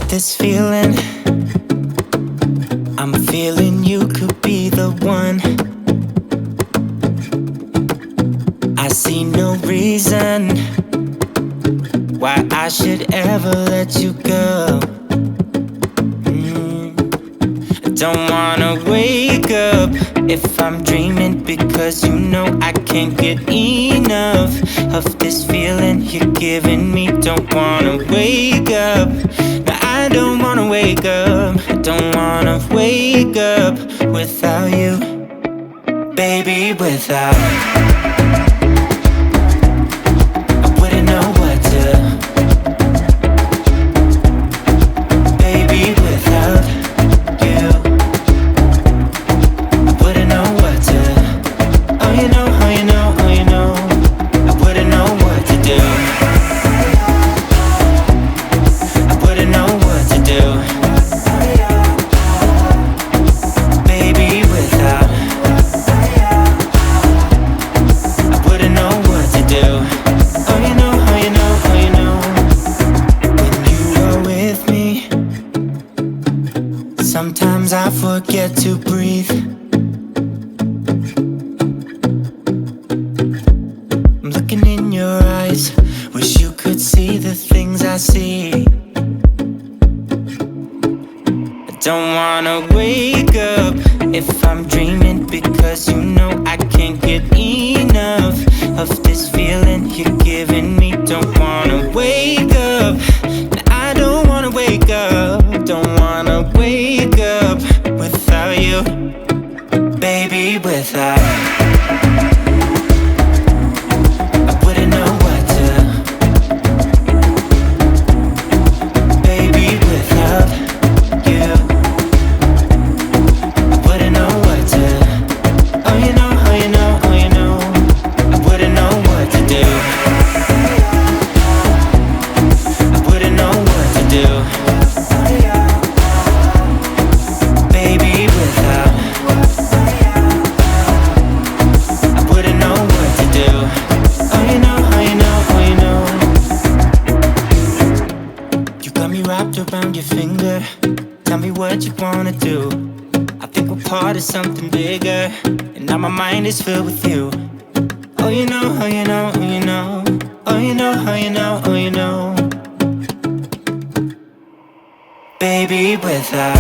This feeling, I'm feeling you could be the one. I see no reason why I should ever let you go. I don't wanna wake up if I'm dreaming, because you know I can't get enough of this feeling you're giving me. Don't wanna wake up. I don't wanna wake up, I don't wanna wake up without you, baby, without. I wouldn't know what to, baby, without you. I wouldn't know what to, oh you know, oh you know, oh you know. I wouldn't know what to do. Sometimes I forget to breathe. I'm looking in your eyes, wish you could see the things I see. I don't wanna wake up if I'm dreaming, because you know I can't get enough of this feeling you're giving me. Don't wanna wake up, I don't wanna wake up. Don't wanna wake up without you, baby, without. I wouldn't know what to, baby, without you. I wouldn't know what to, oh you know, oh you know, oh you know. I wouldn't know what to do. I wouldn't know what to do. Around your finger, tell me what you wanna do. I think we're part of something bigger, and now my mind is filled with you. Oh you know, oh you know, oh you know. Oh you know, oh you know, oh you know. Baby, without